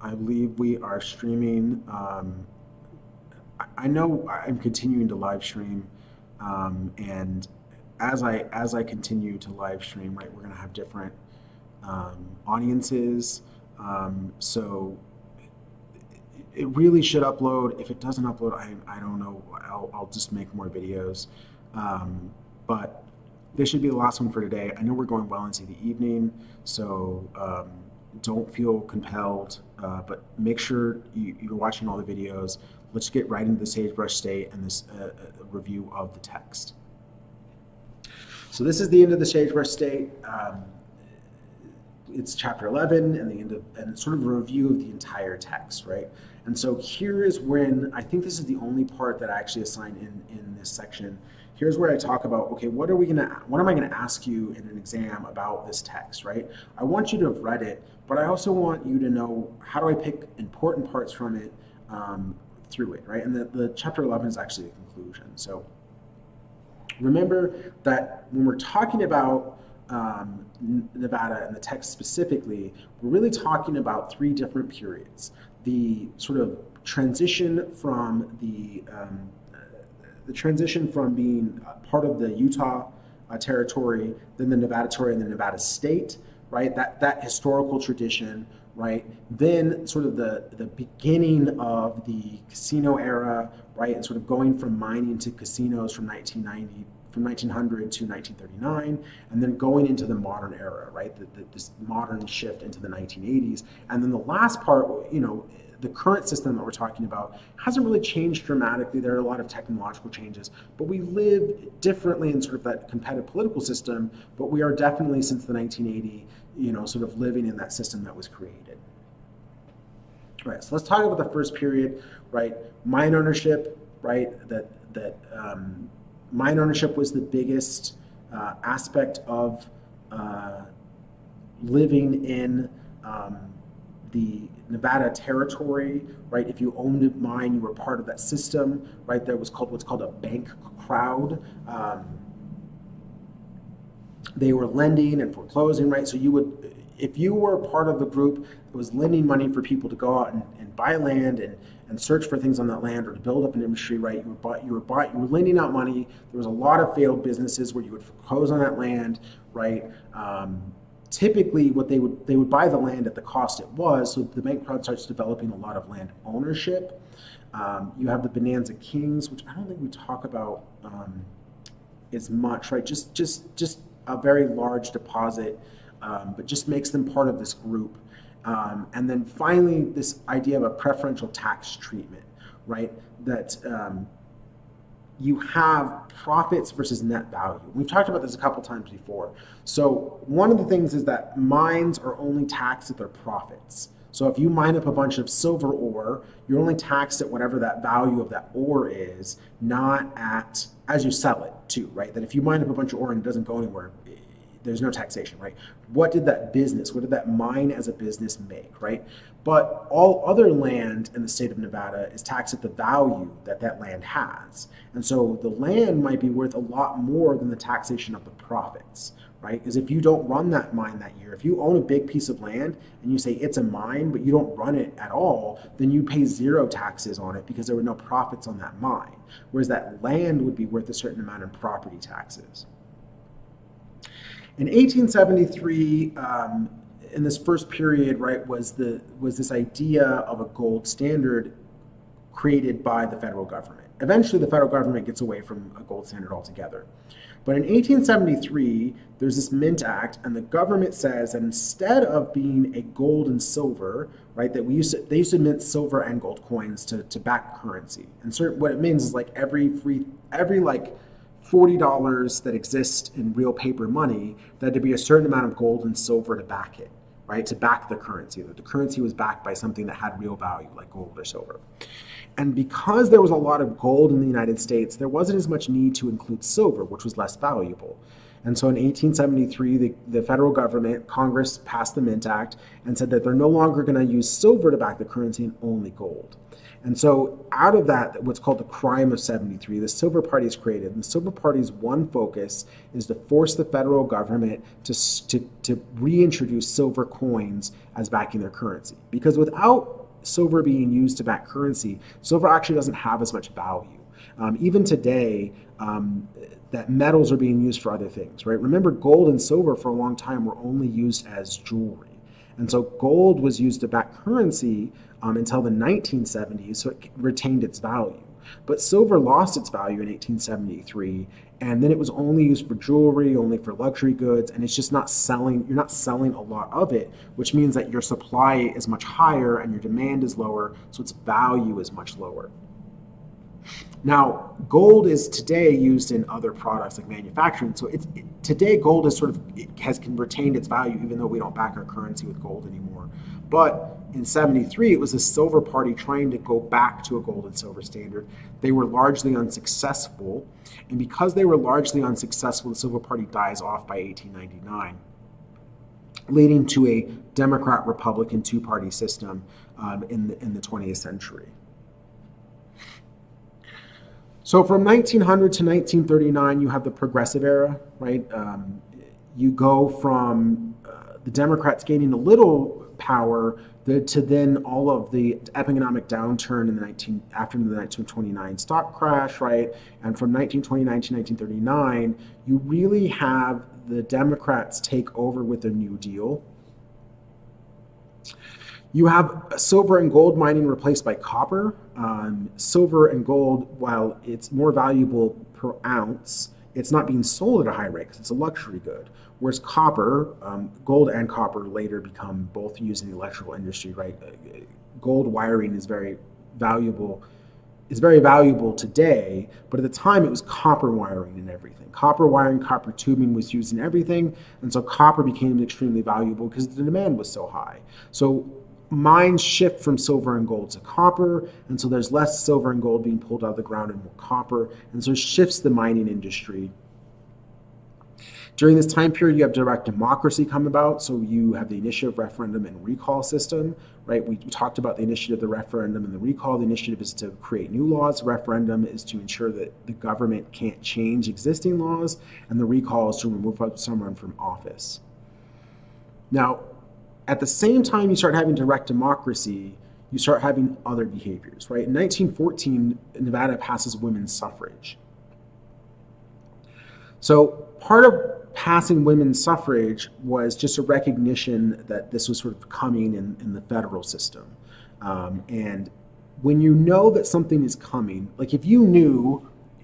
I believe we are streaming. I know I'm continuing to live stream, and as I continue to live stream, right, we're going to have different audiences. So it really should upload. If it doesn't upload, I don't know. I'll just make more videos. But this should be the last one for today. I know we're going well into the evening, so don't feel compelled, but make sure you're watching all the videos. Let's get right into the Sagebrush State and this review of the text. So this is the end of the Sagebrush State. It's chapter 11 and the end of, and sort of a review of the entire text, right? And so here is when, I think this is the only part that I actually assigned in this section. Here's where I talk about, okay, what am I gonna ask you in an exam about this text, right? I want you to have read it, but I also want you to know, how do I pick important parts from it through it, right? And the chapter 11 is actually the conclusion. So remember that when we're talking about Nevada and the text specifically, we're really talking about three different periods. The sort of transition from the transition from being part of the Utah territory, then the Nevada territory, and the Nevada state, right? That historical tradition, right? Then sort of the beginning of the casino era, right? And sort of going from mining to casinos from 1990. From 1900 to 1939, and then going into the modern era, right? This modern shift into the 1980s. And then the last part, you know, the current system that we're talking about hasn't really changed dramatically. There are a lot of technological changes, but we live differently in sort of that competitive political system, but we are definitely, since the 1980, you know, sort of living in that system that was created. All right, so let's talk about the first period, right? Mine ownership, right? Mine ownership was the biggest aspect of living in the Nevada territory, right? If you owned a mine, you were part of that system, right? That was called what's called a bank crowd. They were lending and foreclosing, right? So you would, if you were part of the group that was lending money for people to go out and buy land and search for things on that land or to build up an industry, right? You were lending out money. There was a lot of failed businesses where you would foreclose on that land, right? Typically, what they would buy the land at the cost it was. So the bank crowd starts developing a lot of land ownership. You have the Bonanza Kings, which I don't think we talk about as much, right? Just a very large deposit, but just makes them part of this group. And then finally, this idea of a preferential tax treatment, right? That you have profits versus net value. We've talked about this a couple times before. So one of the things is that mines are only taxed at their profits. So if you mine up a bunch of silver ore, you're only taxed at whatever that value of that ore is, not at, as you sell it too, right? That if you mine up a bunch of ore and it doesn't go anywhere, there's no taxation, right? What did that mine as a business make, right? But all other land in the state of Nevada is taxed at the value that that land has. And so the land might be worth a lot more than the taxation of the profits, right? Because if you don't run that mine that year, if you own a big piece of land and you say it's a mine, but you don't run it at all, then you pay zero taxes on it because there were no profits on that mine. Whereas that land would be worth a certain amount in property taxes. In 1873, in this first period, right, was this idea of a gold standard created by the federal government. Eventually, the federal government gets away from a gold standard altogether. But in 1873, there's this Mint Act, and the government says that instead of being a gold and silver, right, that they used to mint silver and gold coins to back currency. And what it means is like every like $40 that exist in real paper money, that had to be a certain amount of gold and silver to back it, right? To back the currency. That the currency was backed by something that had real value, like gold or silver. And because there was a lot of gold in the United States, there wasn't as much need to include silver, which was less valuable. And so in 1873, the federal government, Congress passed the Mint Act and said that they're no longer going to use silver to back the currency and only gold. And so out of that, what's called the crime of 73, the Silver Party is created. And the Silver Party's one focus is to force the federal government to reintroduce silver coins as backing their currency. Because without silver being used to back currency, silver actually doesn't have as much value. Even today, that metals are being used for other things, right? Remember, gold and silver for a long time were only used as jewelry. And so gold was used to back currency until the 1970s, so it retained its value. But silver lost its value in 1873, and then it was only used for jewelry, only for luxury goods, and it's just not selling, you're not selling a lot of it, which means that your supply is much higher and your demand is lower, so its value is much lower. Now, gold is today used in other products like manufacturing. So today gold is can retained its value, even though we don't back our currency with gold anymore. But in 73, it was the Silver Party trying to go back to a gold and silver standard. They were largely unsuccessful. And because they were largely unsuccessful, the Silver Party dies off by 1899, leading to a Democrat-Republican two-party system in the 20th century. So from 1900 to 1939, you have the Progressive Era, right? You go from the Democrats gaining a little power to then all of the economic downturn after the 1929 stock crash, right? And from 1929 to 1939, you really have the Democrats take over with their New Deal. You have silver and gold mining replaced by copper. Silver and gold, while it's more valuable per ounce, it's not being sold at a high rate because it's a luxury good. Whereas copper, gold and copper later become both used in the electrical industry, right? Gold wiring is very valuable today, but at the time it was copper wiring in everything. Copper wiring, copper tubing was used in everything, and so copper became extremely valuable because the demand was so high. So mines shift from silver and gold to copper, and so there's less silver and gold being pulled out of the ground and more copper, and so it shifts the mining industry. During this time period, you have direct democracy come about, so you have the initiative, referendum, and recall system, right? We talked about the initiative, the referendum, and the recall. The initiative is to create new laws. The referendum is to ensure that the government can't change existing laws, and the recall is to remove someone from office. Now, at the same time you start having direct democracy, you start having other behaviors, right? In 1914, Nevada passes women's suffrage. So part of passing women's suffrage was just a recognition that this was sort of coming in the federal system. And when you know that something is coming, like if you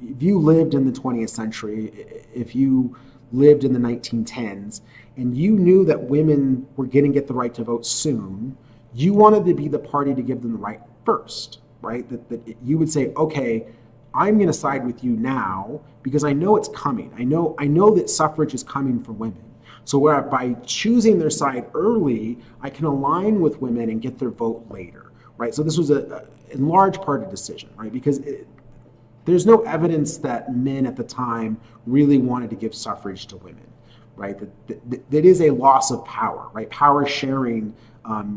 lived in the 20th century, if you lived in the 1910s, and you knew that women were going to get the right to vote soon, you wanted to be the party to give them the right first, right? That you would say, okay, I'm going to side with you now because I know it's coming. I know that suffrage is coming for women. So by choosing their side early, I can align with women and get their vote later, right? So this was in large part a decision, right? Because there's no evidence that men at the time really wanted to give suffrage to women, right? That is a loss of power, right? Power sharing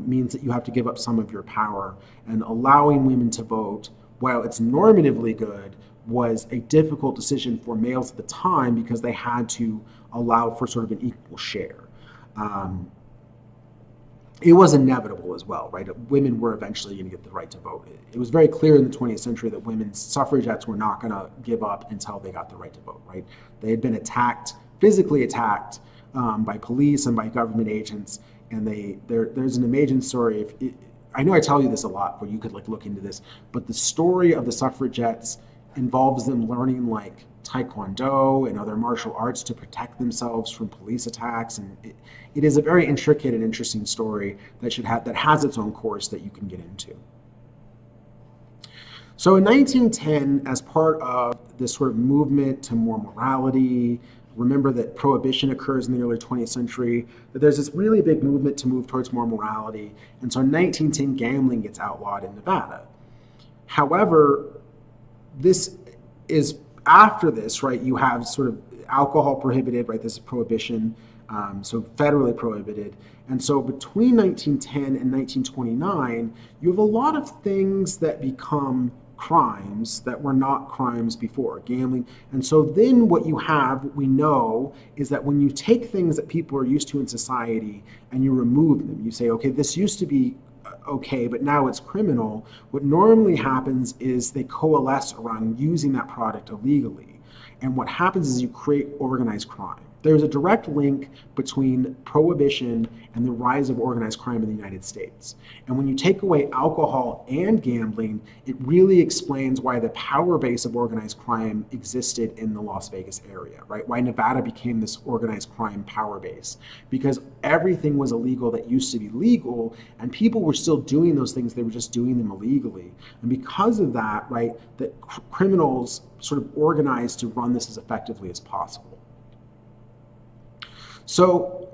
means that you have to give up some of your power, and allowing women to vote, while it's normatively good, was a difficult decision for males at the time because they had to allow for sort of an equal share. It was inevitable as well, right? Women were eventually going to get the right to vote. It was very clear in the 20th century that women's suffragettes were not going to give up until they got the right to vote, right? They had been physically attacked by police and by government agents, and there's an amazing story. I know I tell you this a lot, but you could look into this, but the story of the suffragettes involves them learning Taekwondo and other martial arts to protect themselves from police attacks, and it is a very intricate and interesting story that has its own course that you can get into. So in 1910, as part of this sort of movement to more morality, remember that prohibition occurs in the early 20th century, that there's this really big movement to move towards more morality, and so in 1910, gambling gets outlawed in Nevada. However, this is after this, right? You have sort of alcohol prohibited, right? This is prohibition, so federally prohibited. And so between 1910 and 1929, you have a lot of things that become crimes that were not crimes before, gambling. And so then what you have, what we know, is that when you take things that people are used to in society and you remove them, you say, okay, this used to be okay, but now it's criminal. What normally happens is they coalesce around using that product illegally. And what happens is you create organized crime. There's a direct link between prohibition and the rise of organized crime in the United States. And when you take away alcohol and gambling, it really explains why the power base of organized crime existed in the Las Vegas area, right? Why Nevada became this organized crime power base. Because everything was illegal that used to be legal, and people were still doing those things, they were just doing them illegally. And because of that, right, that criminals sort of organized to run this as effectively as possible. So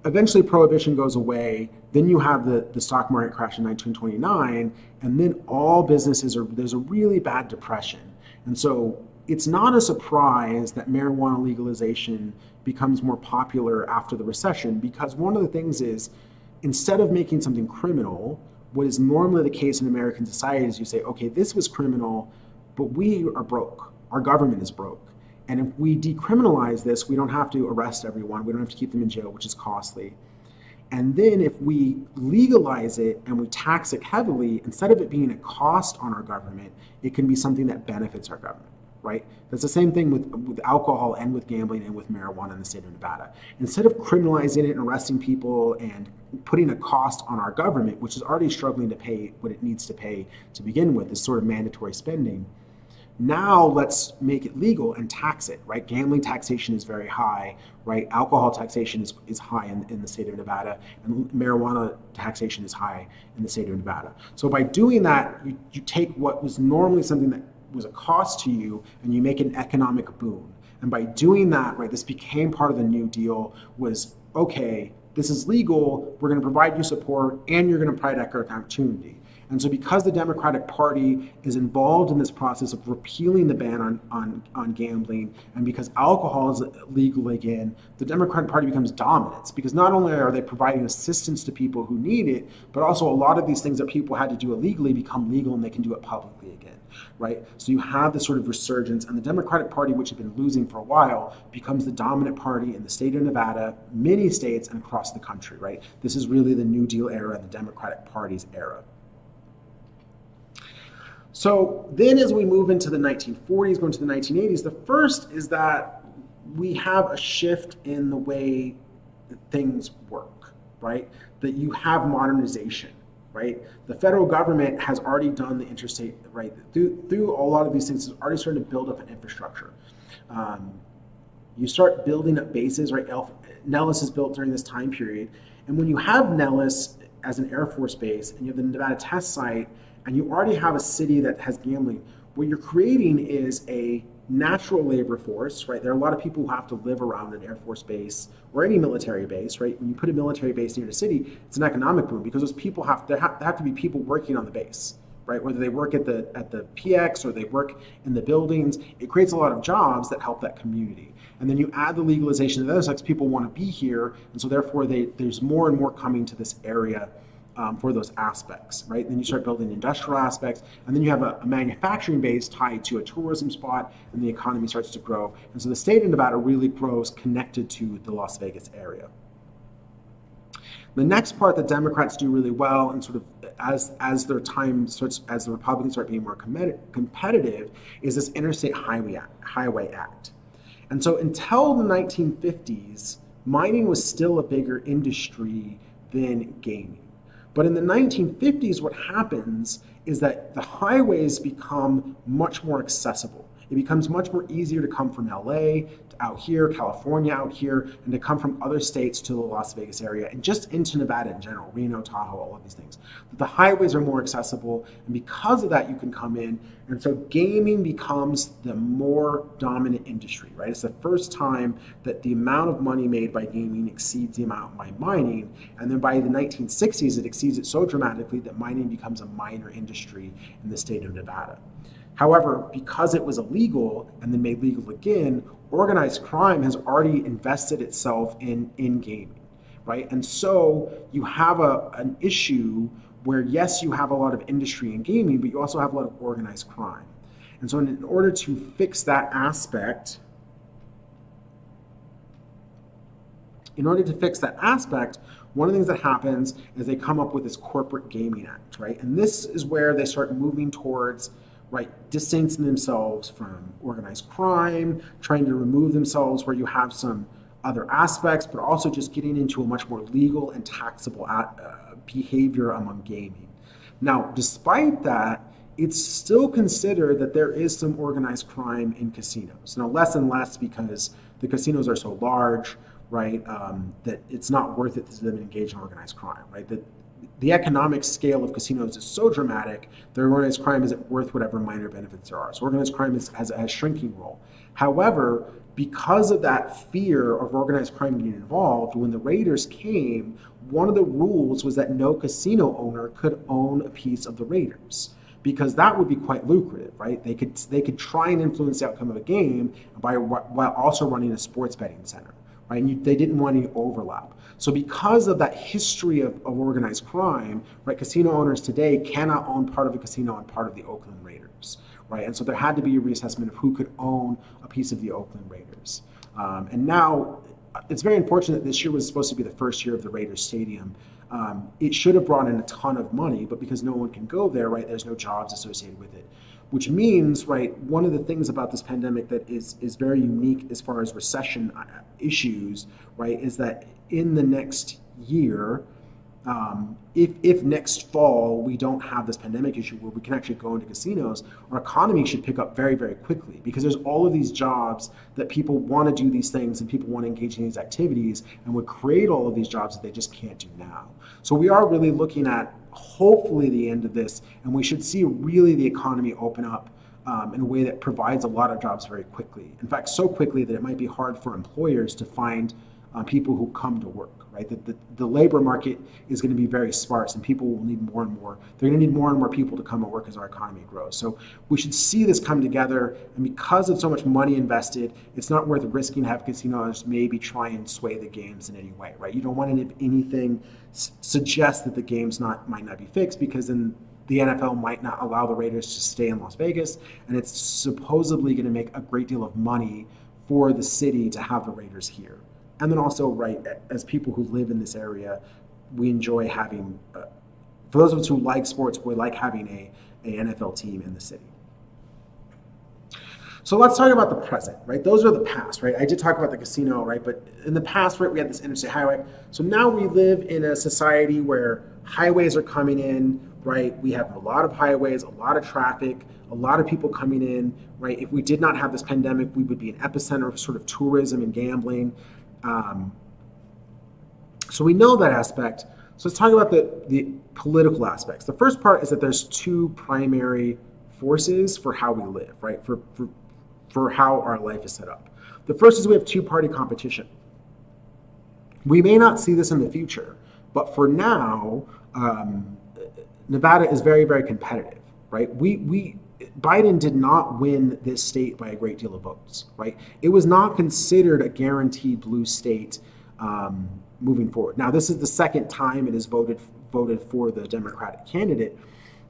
eventually prohibition goes away. Then you have the stock market crash in 1929, and then all businesses there's a really bad depression. And so it's not a surprise that marijuana legalization becomes more popular after the recession, because one of the things is, instead of making something criminal, what is normally the case in American society is you say, okay, this was criminal, but we are broke. Our government is broke. And if we decriminalize this, we don't have to arrest everyone. We don't have to keep them in jail, which is costly. And then if we legalize it and we tax it heavily, instead of it being a cost on our government, it can be something that benefits our government, right? That's the same thing with alcohol and with gambling and with marijuana in the state of Nevada. Instead of criminalizing it and arresting people and putting a cost on our government, which is already struggling to pay what it needs to pay to begin with, this sort of mandatory spending, now let's make it legal and tax it, right? Gambling taxation is very high, right? Alcohol taxation is high in the state of Nevada, and marijuana taxation is high in the state of Nevada. So by doing that, you take what was normally something that was a cost to you and you make an economic boon. And by doing that, right, this became part of the New Deal was, okay, this is legal, we're gonna provide you support, and you're gonna provide economic opportunity. And so because the Democratic Party is involved in this process of repealing the ban on gambling, and because alcohol is legal again, the Democratic Party becomes dominant, because not only are they providing assistance to people who need it, but also a lot of these things that people had to do illegally become legal and they can do it publicly again, right? So you have this sort of resurgence, and the Democratic Party, which had been losing for a while, becomes the dominant party in the state of Nevada, many states, and across the country, right? This is really the New Deal era, the Democratic Party's era. So then as we move into the 1940s, going to the 1980s, the first is that we have a shift in the way that things work, right? That you have modernization, right? The federal government has already done the interstate, right? Through a lot of these things, it's already starting to build up an infrastructure. You start building up bases, right? Nellis is built during this time period. And when you have Nellis as an Air Force base and you have the Nevada test site, and you already have a city that has gambling, what you're creating is a natural labor force, right? There are a lot of people who have to live around an Air Force base or any military base, right? When you put a military base near the city, it's an economic boom because those people there have to be people working on the base, right? Whether they work at the PX or they work in the buildings, it creates a lot of jobs that help that community. And then you add the legalization of those, like people want to be here, and so therefore there's more and more coming to this area for those aspects, right? And then you start building industrial aspects, and then you have a manufacturing base tied to a tourism spot, and the economy starts to grow. And so the state of Nevada really grows connected to the Las Vegas area. The next part that Democrats do really well, and sort of as their time starts, as the Republicans start being more competitive, is this Interstate Highway Act. And so until the 1950s, mining was still a bigger industry than gaming. But in the 1950s, what happens is that the highways become much more accessible. It becomes much more easier to come from LA to out here, California out here, and to come from other states to the Las Vegas area, and just into Nevada in general, Reno, Tahoe, all of these things. The highways are more accessible, and because of that, you can come in. And so gaming becomes the more dominant industry, right? It's the first time that the amount of money made by gaming exceeds the amount by mining. And then by the 1960s, it exceeds it so dramatically that mining becomes a minor industry in the state of Nevada. However, because it was illegal and then made legal again, organized crime has already invested itself in gaming, right? And so you have an issue where, yes, you have a lot of industry in gaming, but you also have a lot of organized crime. And so in order to fix that aspect, one of the things that happens is they come up with this Corporate Gaming Act, right? And this is where they start moving towards, right, distancing themselves from organized crime, trying to remove themselves where you have some other aspects, but also just getting into a much more legal and taxable behavior among gaming. Now, despite that, it's still considered that there is some organized crime in casinos. Now, less and less because the casinos are so large, right, that it's not worth it to them engage in organized crime, right? The economic scale of casinos is so dramatic that organized crime isn't worth whatever minor benefits there are. So organized crime has a shrinking role. However, because of that fear of organized crime getting involved, when the Raiders came, one of the rules was that no casino owner could own a piece of the Raiders, because that would be quite lucrative, right? They could try and influence the outcome of a game while also running a sports betting center, right? And they didn't want any overlap. So because of that history of organized crime, right, casino owners today cannot own part of a casino and part of the Oakland Raiders, right? And so there had to be a reassessment of who could own a piece of the Oakland Raiders. And now it's very unfortunate this year was supposed to be the first year of the Raiders Stadium. It should have brought in a ton of money, but because no one can go there, right, there's no jobs associated with it. Which means, right, one of the things about this pandemic that is very unique as far as recession issues, right, is that in the next year, if next fall we don't have this pandemic issue where we can actually go into casinos, our economy should pick up very, very quickly, because there's all of these jobs that people want to do these things and people want to engage in these activities and would create all of these jobs that they just can't do now. So we are really looking at hopefully the end of this, and we should see really the economy open up in a way that provides a lot of jobs very quickly. In fact, so quickly that it might be hard for employers to find people who come to work, right? The labor market is going to be very sparse, and people will need more and more. They're going to need more and more people to come and work as our economy grows. So we should see this come together, and because of so much money invested, it's not worth risking to have casinos maybe try and sway the games in any way, right? You don't want to, if anything, suggest that the games might not be fixed, because then the NFL might not allow the Raiders to stay in Las Vegas, and it's supposedly going to make a great deal of money for the city to have the Raiders here. And then also, right, as people who live in this area, we enjoy having, for those of us who like sports, we like having a NFL team in the city. So let's talk about the present, right? Those are the past, right? I did talk about the casino, right? But in the past, right, we had this interstate highway. So now we live in a society where highways are coming in, right? We have a lot of highways, a lot of traffic, a lot of people coming in, right? If we did not have this pandemic, we would be an epicenter of sort of tourism and gambling. So we know that aspect. So let's talk about the political aspects. The first part is that there's two primary forces for how we live, right? For how our life is set up. The first is we have two-party competition. We may not see this in the future, but for now, Nevada is very, very competitive, right? Biden did not win this state by a great deal of votes, right? It was not considered a guaranteed blue state moving forward. Now, this is the second time it is voted for the Democratic candidate,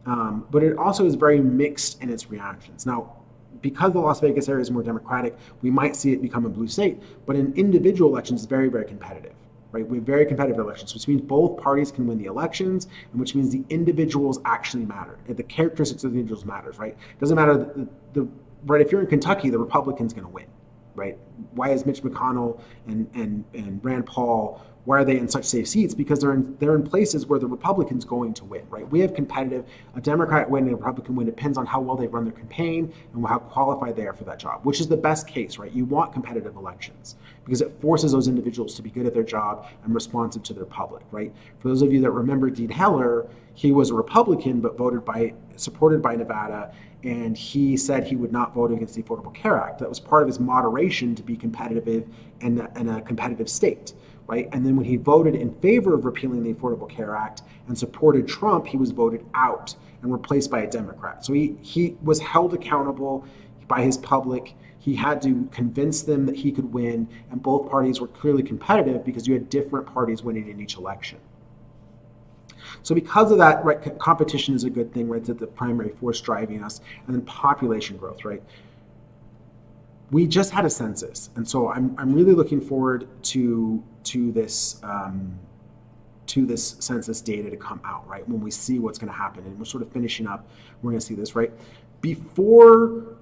but it also is very mixed in its reactions. Now, because the Las Vegas area is more Democratic, we might see it become a blue state, but in individual elections, it's very, very competitive. Right? We have very competitive elections, which means both parties can win the elections, and which means the individuals actually matter. The characteristics of the individuals matters, right? It doesn't matter, right? If you're in Kentucky, the Republican's going to win, right? Why is Mitch McConnell and Rand Paul, why are they in such safe seats? Because they're in places where the Republican's going to win, right? We have competitive, a Democrat win and a Republican win depends on how well they run their campaign and how qualified they are for that job, which is the best case, right? You want competitive elections because it forces those individuals to be good at their job and responsive to their public, right? For those of you that remember Dean Heller, he was a Republican but supported by Nevada, and he said he would not vote against the Affordable Care Act. That was part of his moderation to be competitive in a competitive state, right? And then when he voted in favor of repealing the Affordable Care Act and supported Trump, he was voted out and replaced by a Democrat. So he was held accountable by his public. He had to convince them that he could win, and both parties were clearly competitive because you had different parties winning in each election. So because of that, right, competition is a good thing, right? That's the primary force driving us, and then population growth, right? We just had a census, and so I'm really looking forward to this census data to come out, right? When we see what's going to happen, and we're sort of finishing up, we're going to see this, right? Before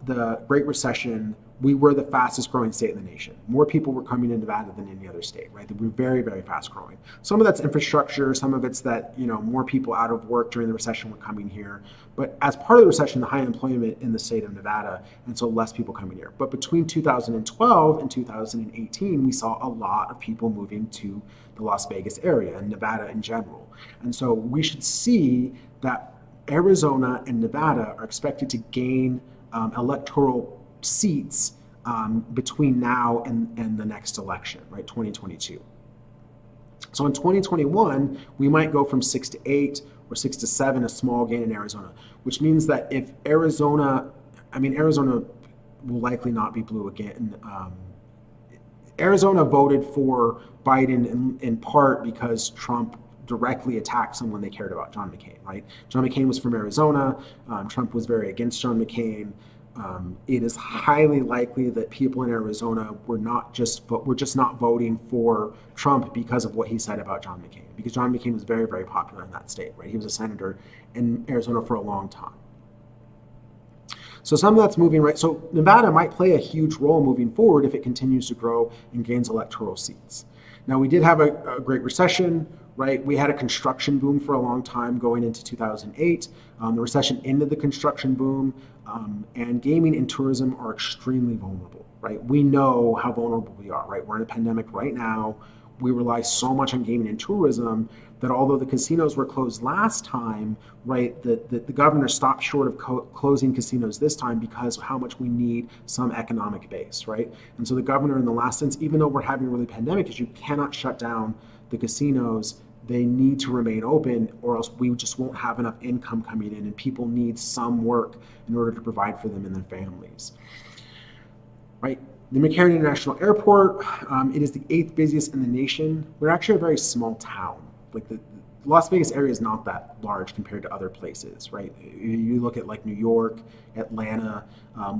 the Great Recession, we were the fastest growing state in the nation. More people were coming in Nevada than any other state, right? We were very, very fast growing. Some of that's infrastructure, some of it's that, more people out of work during the recession were coming here. But as part of the recession, the high employment in the state of Nevada, and so less people coming here. But between 2012 and 2018, we saw a lot of people moving to the Las Vegas area and Nevada in general. And so we should see that Arizona and Nevada are expected to gain electoral seats between now and the next election, right, 2022. So in 2021, we might go from 6 to 8 or 6 to 7, a small gain in Arizona, which means that if Arizona will likely not be blue again. Arizona voted for Biden in part because Trump directly attacked someone they cared about, John McCain, right? John McCain was from Arizona. Trump was very against John McCain. It is highly likely that people in Arizona were just not voting for Trump because of what he said about John McCain, because John McCain was very, very popular in that state, right? He was a senator in Arizona for a long time. So some of that's moving, right? So Nevada might play a huge role moving forward if it continues to grow and gains electoral seats. Now, we did have a Great Recession, right? We had a construction boom for a long time going into 2008. The recession ended the construction boom, and gaming and tourism are extremely vulnerable, right? We know how vulnerable we are, right? We're in a pandemic right now. We rely so much on gaming and tourism that although the casinos were closed last time, right, the governor stopped short of closing casinos this time because of how much we need some economic base, right? And so the governor in the last sense, even though we're having a really pandemic issue, cannot shut down the casinos. They need to remain open, or else we just won't have enough income coming in, and people need some work in order to provide for them and their families, right? The McCarran International Airport, it is the 8th busiest in the nation. We're actually a very small town. Like the Las Vegas area is not that large compared to other places, right? You look at like New York, Atlanta,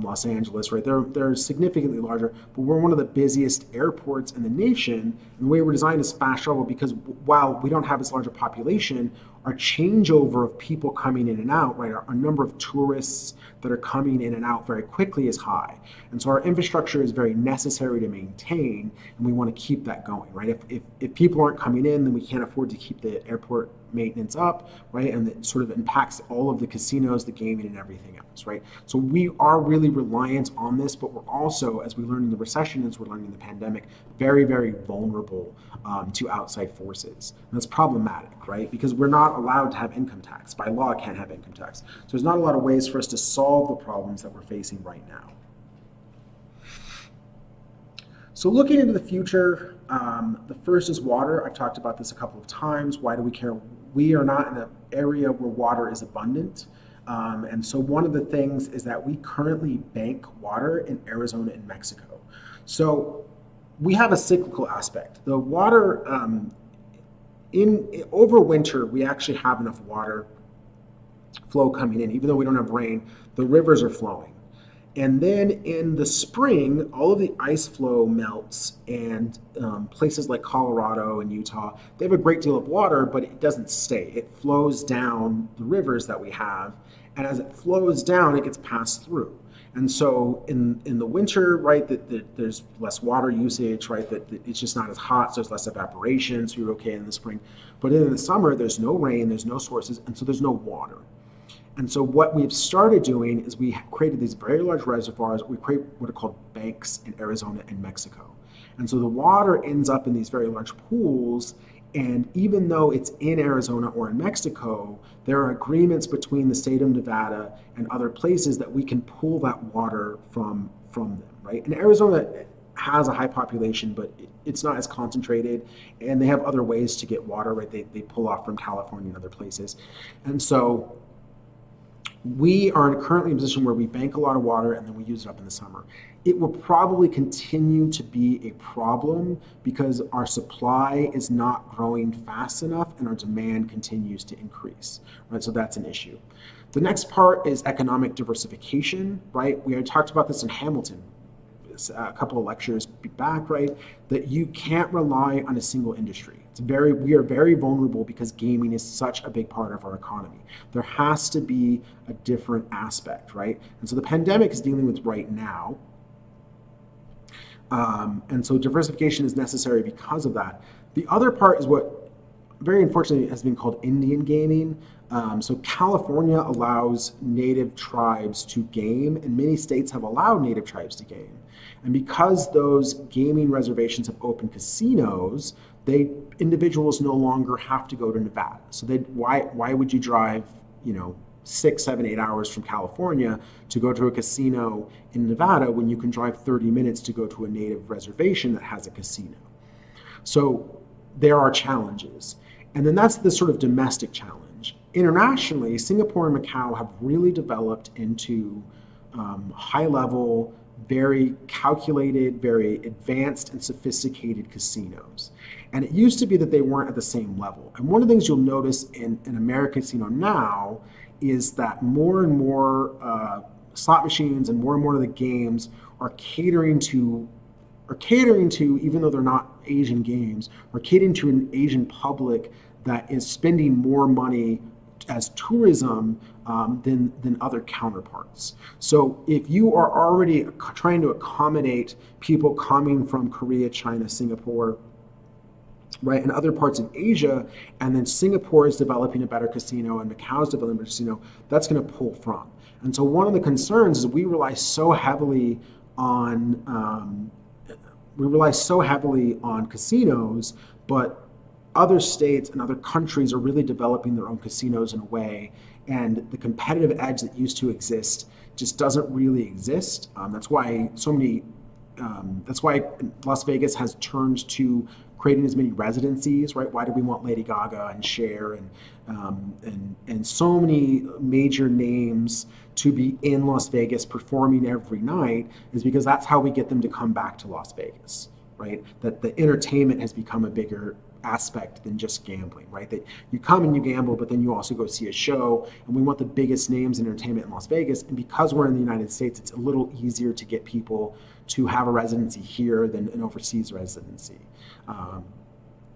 Los Angeles, right? They're significantly larger, but we're one of the busiest airports in the nation. And the way we're designed is fast travel because while we don't have as large a population, our changeover of people coming in and out, right? Our number of tourists that are coming in and out very quickly is high. And so our infrastructure is very necessary to maintain, and we want to keep that going, right? If people aren't coming in, then we can't afford to keep the airport maintenance up, right? And it sort of impacts all of the casinos, the gaming, and everything else, right? So we are really reliant on this, but we're also, as we learned in the recession, as we're learning in the pandemic, very, very vulnerable to outside forces. And that's problematic, right? Because we're not allowed to have income tax. By law, can't have income tax. So there's not a lot of ways for us to solve the problems that we're facing right now. So looking into the future, the first is water. I've talked about this a couple of times. Why do we care? We are not in an area where water is abundant. And so one of the things is that we currently bank water in Arizona and Mexico. So we have a cyclical aspect. The water, over winter, we actually have enough water flow coming in. Even though we don't have rain, the rivers are flowing. And then in the spring, all of the ice flow melts, and places like Colorado and Utah, they have a great deal of water, but it doesn't stay. It flows down the rivers that we have, and as it flows down, it gets passed through. And so in the winter, right, that there's less water usage, right, that it's just not as hot, so there's less evaporation, so you're okay in the spring. But in the summer, there's no rain, there's no sources, and so there's no water. And so what we've started doing is we created these very large reservoirs. We create what are called banks in Arizona and Mexico. And so the water ends up in these very large pools, And even though it's in Arizona or in Mexico, there are agreements between the state of Nevada and other places that we can pull that water from them, right? And Arizona has a high population, but it's not as concentrated, and they have other ways to get water, right? They pull off from California and other places. And so we are currently in a position where we bank a lot of water and then we use it up in the summer. It will probably continue to be a problem because our supply is not growing fast enough and our demand continues to increase, right? So that's an issue. The next part is economic diversification, right? We had talked about this in Hamilton a couple of lectures back, right? That you can't rely on a single industry. We are very vulnerable because gaming is such a big part of our economy. There has to be a different aspect, right? And so the pandemic is dealing with right now. And so diversification is necessary because of that. The other part is what very unfortunately has been called Indian gaming. So California allows native tribes to game, and many states have allowed native tribes to game. And because those gaming reservations have opened casinos, individuals no longer have to go to Nevada. So why would you drive, 6, 7, 8 hours from California to go to a casino in Nevada when you can drive 30 minutes to go to a native reservation that has a casino? So there are challenges. And then that's the sort of domestic challenge. Internationally, Singapore and Macau have really developed into high-level, very calculated, very advanced and sophisticated casinos. And it used to be that they weren't at the same level. And one of the things you'll notice in an American casino now is that more and more slot machines and more of the games are catering to, even though they're not Asian games, are catering to an Asian public that is spending more money as tourism than other counterparts. So if you are already trying to accommodate people coming from Korea, China, Singapore, right, and other parts of Asia, and then Singapore is developing a better casino and Macau is developing a casino, that's going to pull from. And so one of the concerns is we rely so heavily on casinos, but other states and other countries are really developing their own casinos in a way, and the competitive edge that used to exist just doesn't really exist. That's why Las Vegas has turned to creating as many residencies, right? Why do we want Lady Gaga and Cher and so many major names to be in Las Vegas performing every night? Is because that's how we get them to come back to Las Vegas, right? That the entertainment has become a bigger aspect than just gambling, right? That you come and you gamble, but then you also go see a show, and we want the biggest names in entertainment in Las Vegas. And because we're in the United States, it's a little easier to get people to have a residency here than an overseas residency.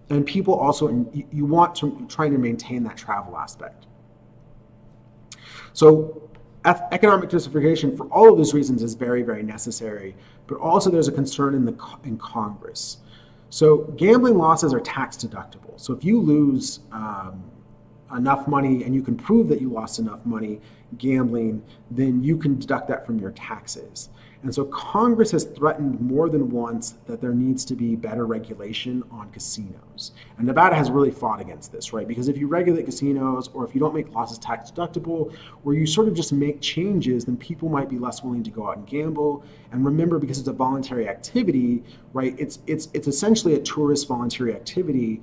And people also, you want to try to maintain that travel aspect. So economic diversification for all of those reasons is very, very necessary, but also there's a concern in Congress. So gambling losses are tax deductible. So if you lose enough money and you can prove that you lost enough money gambling, then you can deduct that from your taxes. And so Congress has threatened more than once that there needs to be better regulation on casinos. And Nevada has really fought against this, right? Because if you regulate casinos, or if you don't make losses tax deductible, or you sort of just make changes, then people might be less willing to go out and gamble. And remember, because it's a voluntary activity, right? It's essentially a tourist voluntary activity.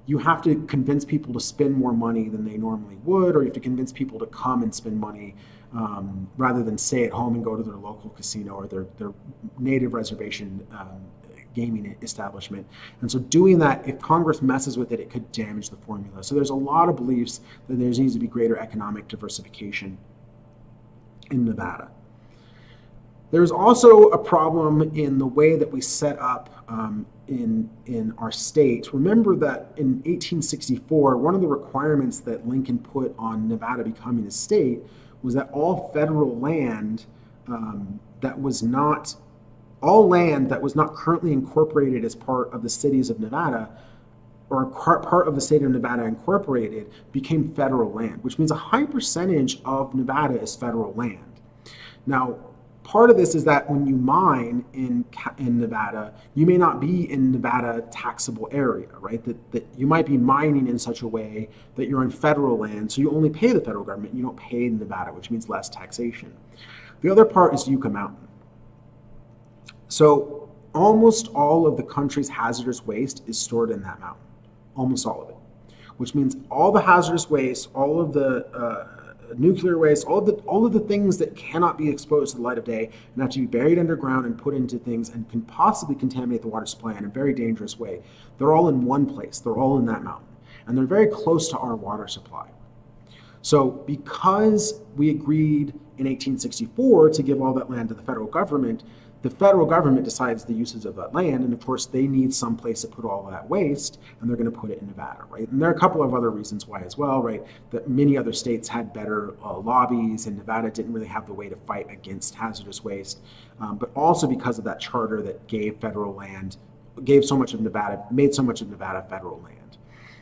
You have to convince people to spend more money than they normally would, or you have to convince people to come and spend money rather than stay at home and go to their local casino or their native reservation gaming establishment. And so doing that, if Congress messes with it, it could damage the formula. So there's a lot of beliefs that there needs to be greater economic diversification in Nevada. There's also a problem in the way that we set up in our state. Remember that in 1864, one of the requirements that Lincoln put on Nevada becoming a state was that all federal land that was not currently incorporated as part of the cities of Nevada, or part of the state of Nevada incorporated, became federal land, which means a high percentage of Nevada is federal land. Now, part of this is that when you mine in Nevada, you may not be in Nevada taxable area, right? That you might be mining in such a way that you're on federal land, so you only pay the federal government, you don't pay Nevada, which means less taxation. The other part is Yucca Mountain. So almost all of the country's hazardous waste is stored in that mountain, almost all of it, which means all the hazardous waste, all of the nuclear waste, all of the things that cannot be exposed to the light of day and have to be buried underground and put into things and can possibly contaminate the water supply in a very dangerous way. They're all in one place. They're all in that mountain. And they're very close to our water supply. So because we agreed in 1864 to give all that land to the federal government decides the uses of that land, and of course they need some place to put all of that waste, and they're going to put it in Nevada, right? And there are a couple of other reasons why as well, right? That many other states had better lobbies, and Nevada didn't really have the way to fight against hazardous waste, but also because of that charter that gave federal land, made so much of Nevada federal land.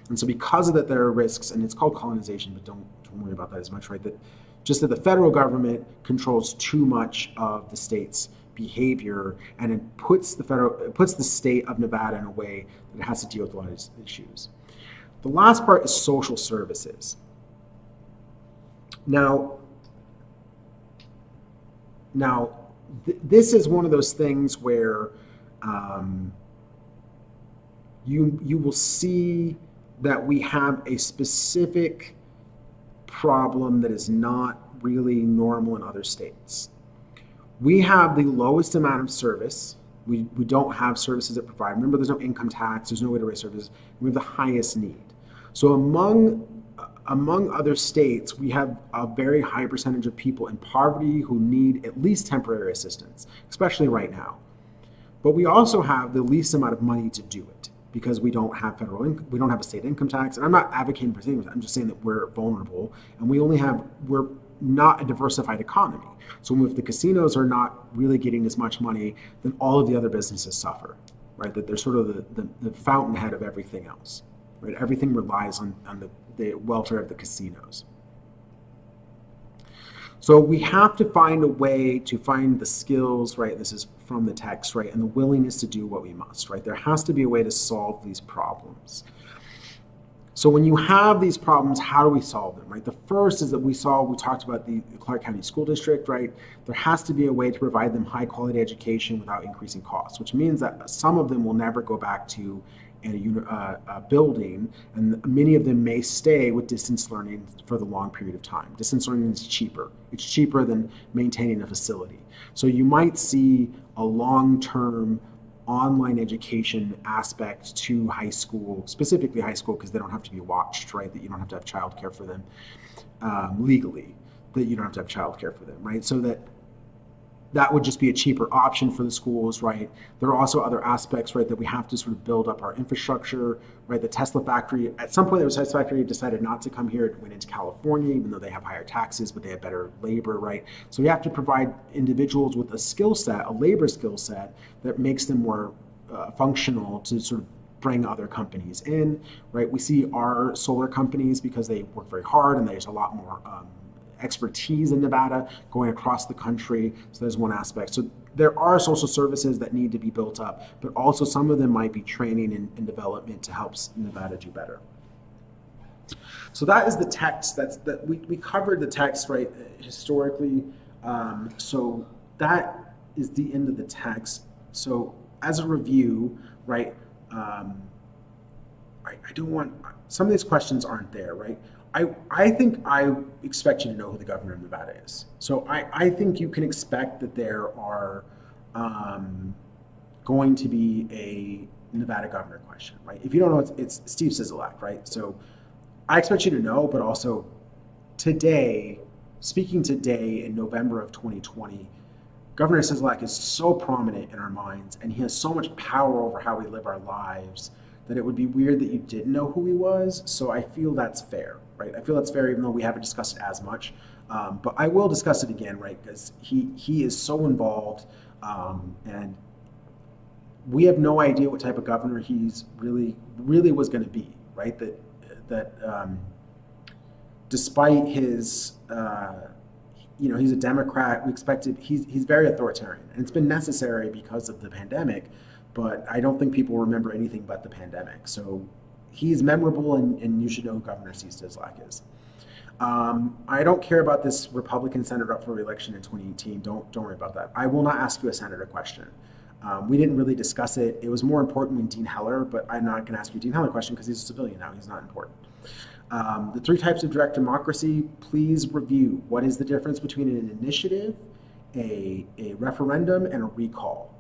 And so because of that, there are risks, and it's called colonization, but don't worry about that as much, right? That the federal government controls too much of the state's behavior, and it puts the state of Nevada in a way that it has to deal with a lot of these issues. The last part is social services. Now, this is one of those things where you will see that we have a specific problem that is not really normal in other states. We have the lowest amount of service. We don't have services that provide. Remember, there's no income tax. There's no way to raise services. We have the highest need. So among other states, we have a very high percentage of people in poverty who need at least temporary assistance, especially right now. But we also have the least amount of money to do it because we don't have we don't have a state income tax. And I'm not advocating for things. I'm just saying that we're vulnerable, and we're not a diversified economy. So if the casinos are not really getting as much money, then all of the other businesses suffer, right? That they're sort of the fountainhead of everything else, right? Everything relies on the welfare of the casinos. So we have to find a way to find the skills, right? This is from the text, right? And the willingness to do what we must, right? There has to be a way to solve these problems. So when you have these problems, how do we solve them, right? The first is that we talked about the Clark County School District, right? There has to be a way to provide them high quality education without increasing costs, which means that some of them will never go back to a building, and many of them may stay with distance learning for the long period of time. Distance learning is cheaper. It's cheaper than maintaining a facility. So you might see a long-term online education aspect to high school, specifically high school, because they don't have to be watched, right? That you don't have to have childcare for them legally, that you don't have to have childcare for them, right? So that would just be a cheaper option for the schools, right? There are also other aspects, right, that we have to sort of build up our infrastructure, right? The Tesla factory, at some point the Tesla factory decided not to come here. It went into California, even though they have higher taxes, but they have better labor, right? So we have to provide individuals with a skill set, a labor skill set that makes them more functional to sort of bring other companies in, right? We see our solar companies, because they work very hard and there's a lot more expertise in Nevada going across the country. So there's one aspect. So there are social services that need to be built up, but also some of them might be training and development to help Nevada do better. So that is the text. We covered the text, right, historically. So that is the end of the text. So as a review, right, I don't want, some of these questions aren't there, right? I think I expect you to know who the governor of Nevada is. So I think you can expect that there are going to be a Nevada governor question, right? If you don't know, it's Steve Sisolak, right? So I expect you to know, but also speaking today in November of 2020, Governor Sisolak is so prominent in our minds, and he has so much power over how we live our lives, that it would be weird that you didn't know who he was. So I feel that's fair, right? I feel that's fair, even though we haven't discussed it as much. But I will discuss it again, right? Because he is so involved, and we have no idea what type of governor he's really was going to be, right? That despite his, he's a Democrat. We expected he's very authoritarian, and it's been necessary because of the pandemic. But I don't think people remember anything but the pandemic. So he's memorable, and you should know who Governor Steve Sisolak is. I don't care about this Republican senator up for re-election in 2018. Don't worry about that. I will not ask you a senator question. We didn't really discuss it. It was more important when Dean Heller, but I'm not going to ask you a Dean Heller question because he's a civilian now. He's not important. The 3 types of direct democracy, please review. What is the difference between an initiative, a referendum, and a recall?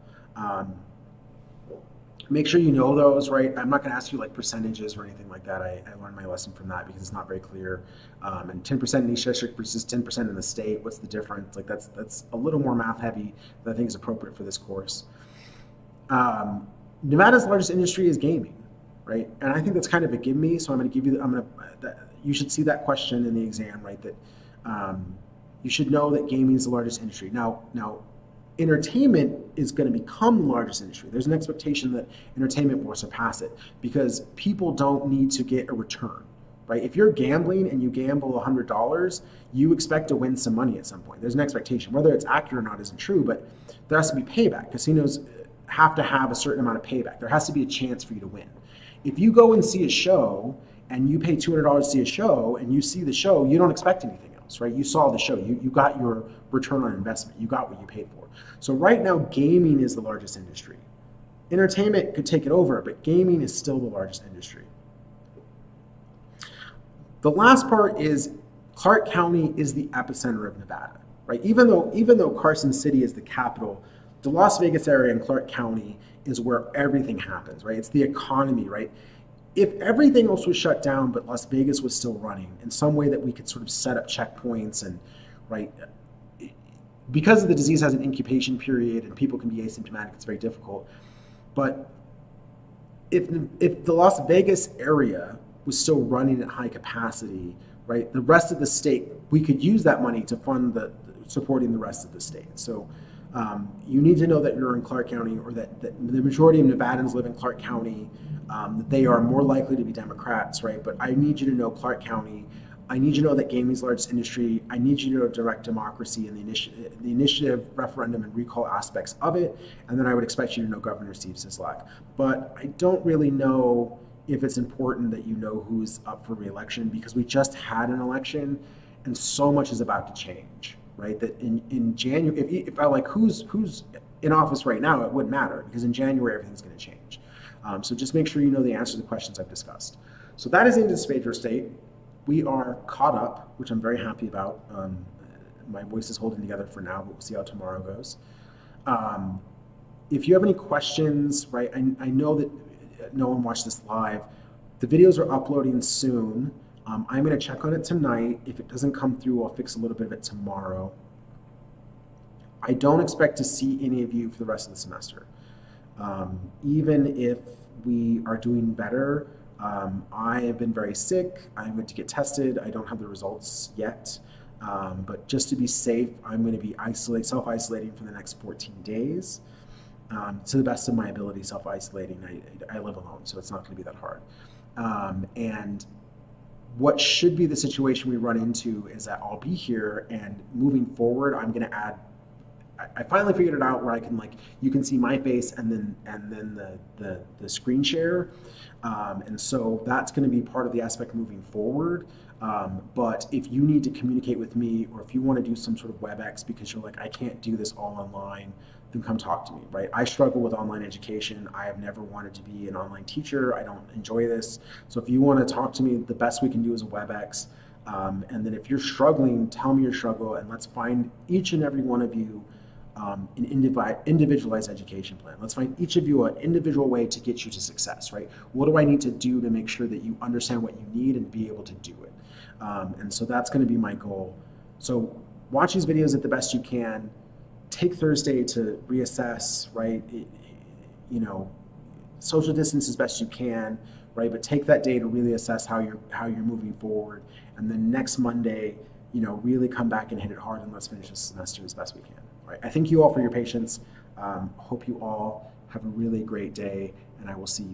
Make sure you know those, right? I'm not going to ask you like percentages or anything like that. I learned my lesson from that because it's not very clear. And 10% in each district versus 10% in the state, what's the difference? Like that's a little more math heavy that I think is appropriate for this course. Nevada's largest industry is gaming, right? And I think that's kind of a give me. So I'm going to give you, you should see that question in the exam, right? That you should know that gaming is the largest industry. Now, entertainment is going to become the largest industry. There's an expectation that entertainment will surpass it because people don't need to get a return, right? If you're gambling and you gamble $100, you expect to win some money at some point. There's an expectation. Whether it's accurate or not isn't true, but there has to be payback. Casinos have to have a certain amount of payback. There has to be a chance for you to win. If you go and see a show and you pay $200 to see a show and you see the show, you don't expect anything else, right? You saw the show. You got your return on investment. You got what you paid for. So right now, gaming is the largest industry. Entertainment could take it over, but gaming is still the largest industry. The last part is Clark County is the epicenter of Nevada, right? Even though Carson City is the capital, the Las Vegas area and Clark County is where everything happens, right? It's the economy, right? If everything else was shut down, but Las Vegas was still running in some way that we could sort of set up checkpoints and, right, because the disease has an incubation period and people can be asymptomatic, it's very difficult. But if the Las Vegas area was still running at high capacity, right, the rest of the state, we could use that money to fund supporting the rest of the state. So you need to know that you're in Clark County, or that the majority of Nevadans live in Clark County, that they are more likely to be Democrats, right? But I need you to know Clark County. I need you to know that gaming is the largest industry. I need you to know direct democracy and the initiative, referendum, and recall aspects of it. And then I would expect you to know Governor Steve Sisolak. But I don't really know if it's important that you know who's up for re-election, because we just had an election and so much is about to change, right? That in January, if I like who's in office right now, it wouldn't matter, because in January everything's going to change. So just make sure you know the answer to the questions I've discussed. So that is into Sagebrush State. We are caught up, which I'm very happy about. My voice is holding together for now, but we'll see how tomorrow goes. If you have any questions, right, I know that no one watched this live. The videos are uploading soon. I'm going to check on it tonight. If it doesn't come through, I'll fix a little bit of it tomorrow. I don't expect to see any of you for the rest of the semester. Even if we are doing better, I have been very sick. I'm going to get tested. I don't have the results yet. But just to be safe, I'm going to be self-isolating for the next 14 days. To the best of my ability, self-isolating. I live alone, so it's not going to be that hard. And what should be the situation we run into is that I'll be here, and moving forward, I'm going to add. I finally figured it out where I can, like, you can see my face and then the screen share, and so that's going to be part of the aspect moving forward. But if you need to communicate with me, or if you want to do some sort of WebEx because you're like, I can't do this all online, then come talk to me, right? I struggle with online education. I have never wanted to be an online teacher. I don't enjoy this. So if you want to talk to me, the best we can do is a WebEx. And then if you're struggling, tell me your struggle, and let's find each and every one of you an individualized education plan. Let's find each of you an individual way to get you to success, right? What do I need to do to make sure that you understand what you need and be able to do it? And so that's going to be my goal. So watch these videos at the best you can. Take Thursday to reassess, right? Social distance as best you can, right? But take that day to really assess how you're moving forward. And then next Monday, really come back and hit it hard, and let's finish this semester as best we can. Right? I thank you all for your patience. Hope you all have a really great day, and I will see you